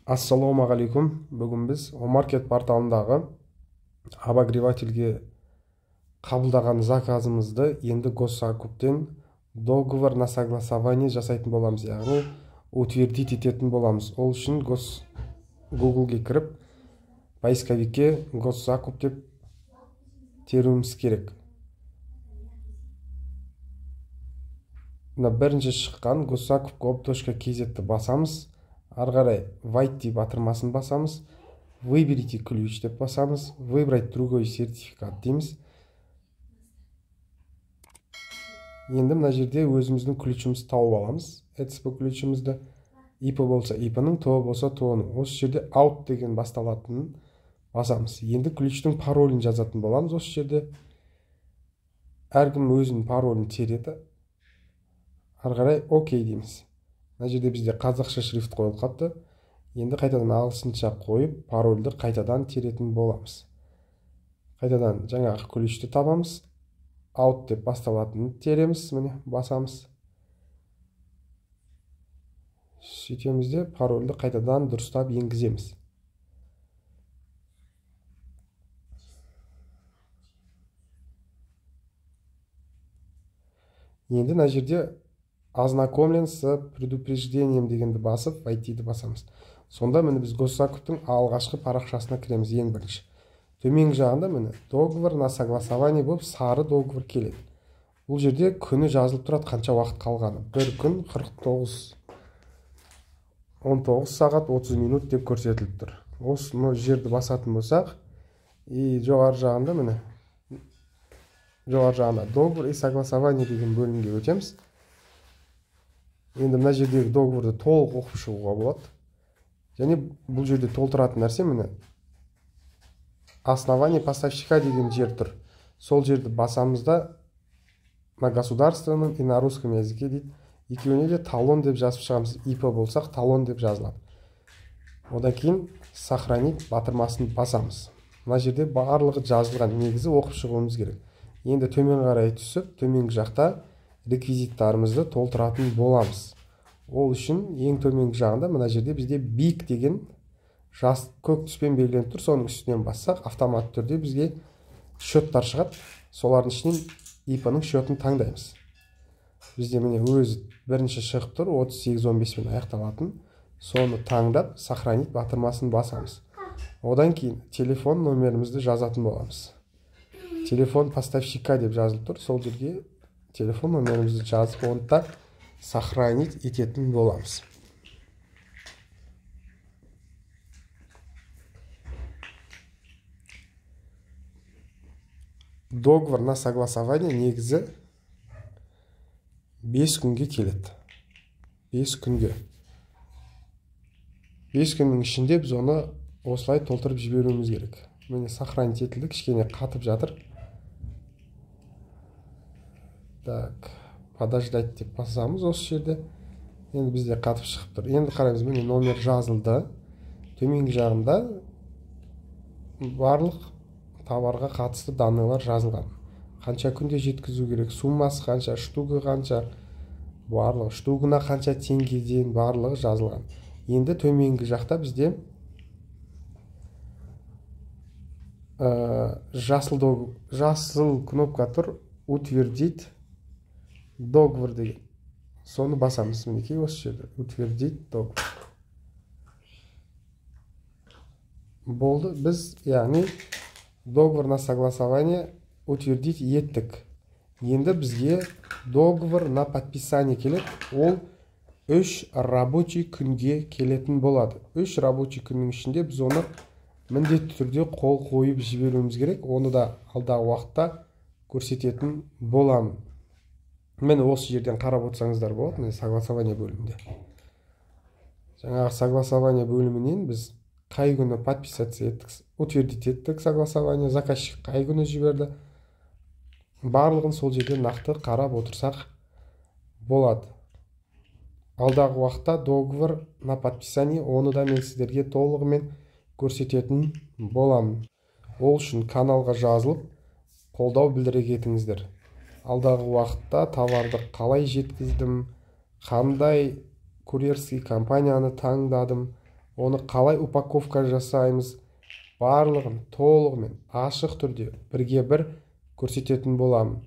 Ассалаумағалейкум. Бүгін біз Омаркет порталындағы обогревательге қабылдаған заказымызды енді Госзакуптен договор на согласование жасайтын боламыз, яғни утвердить ететін боламыз. Ол үшін Google'ге кіріп, поисковикке Госзакуп деп теруіміз керек. Бірінші шыққан gossakupgov.kz-ті басамыз. Арғарай вайт деп батырмасын басамыз. Выберите ключ деп басамыз. Выбрать другой сертификат дейміз. Енді мына жерде өзіміздің ключімізді тауып аламыз. ETSP ключімізді. IP болса IP-ның, TO болса TO-ның. Осы жерде out деген басталатынын басамыз. Енді ключтің паролін жазатын боламыз. Осы жерде әркім өзінің паролін тереді. Арғарай окей дейміз. Мына жерде бізде қазақша шрифт қойылып қапты. Енді қайтадан ағылшынша қойып, парольді қайтадан теретін боламыз. Қайтадан жаңағы ключті табамыз. Out деп басталатынын тереміз, міне басамыз. Сөйтеміз де парольді қайтадан дұрыстап енгіземіз. Енді мына жерде ознакомлен с предупреждением дегенді басып, войти-ді басамыз. Сонда міне біз Госзакуптың алғашқы парақшасына кіреміз, ең бірінші. Төменгі жағында міне договор на согласование болып сары договор келеді. Бұл жерде күні жазылып тұрады, қанша уақыт қалғаны. Бір күн 19 сағат 30 минут деп көрсетіліп тұр. Осы жерді басатын болсақ, жоғары жағында міне жоғары жағында договор и согласование деген бөлімге өтеміз. Енді мына жердегі договорды толық оқып шығуға болады. Және бұл жерде толтыратын нәрсе міне основание поставщика деген жер тұр. Сол жерді басамызда на государственном и на русском языке дейді. Екеуіне де талон деп жазып шығамыз. IP болсақ талон деп жазылады. Одан кейін сохранить батырмасын басамыз. Мына жерде барлығы жазылған, негізі оқып шығуымыз керек. Енді төмен қарай түсіп, төменгі жақта реквизиттарымызды толтыратын боламыз. Ол үшін ең төменгі жағында мына жерде бізде бик деген жас көк түспен белгіленіп тұр. Соның үстінен бассақ, автоматты түрде бізге счеттар шығады. Солардың ішінен IP-ның счетін таңдаймыз. Бізде міне өзі бірінші шығып тұр, 38-15 пен аяқталатын. Соны таңдап, сохранить батырмасын басамыз. Одан кейін телефон номерімізді жазатын боламыз. Телефон поставщика деп жазылып тұр. Сол жерге телефон номерімізді жазып, онда сохранить ететін боламыз. Договор на согласование негізі 5 күнге келеді. 5 күнге. 5 күннің ішінде біз оны осылай толтырып жіберуіміз керек. Міне сохранить етілді, кішкене қатып жатыр. Так, подождать деп басамыз осы жерде. Енді бізде қатып шығып тұр. Енді қараймыз, міне номер жазылды. Төменгі жағында барлық товарға қатысты данныйлар жазылған. Қанша күнде жеткізу керек, суммасы қанша, штугы қанша, барлығы, штугына қанша теңгеден барлығы жазылған. Енді төменгі жақта бізде жасыл кнопка тұр, утвердить договор деген. Соны басамыз, мінекей осы жерде, утвердить договор. Болды, біз, яғни договор на согласование утвердить еттік. Енді бізге договор на подписание келеді. Ол 3 рабочий күнге келетін болады. 3 рабочий күннің ішінде біз оны міндетті түрде қол қойып жіберуіміз керек. Оны да алдағы уақытта көрсететін боламын. Мені осы жерден қарап отырсаңыздар болады, міне согласование бөлімінде. Жаңағы согласование бөлімінен біз қай күні подписаться еттік, утвердить еттік согласование, заказчик қай күні жіберді. Барлығын сол жерде нақты қарап отырсақ болады. Алдағы уақытта договор на подписание, оны да мен сіздерге толығымен көрсететін боламын. Ол үшін каналға жазылып, қолдау білдіре кетіңіздер. Алдағы уақытта товарды қалай жеткіздім, қандай курьерский компанияны таңдадым, оны қалай упаковка жасаймыз, барлығын толығымен ашық түрде бірге бір көрсететін боламын.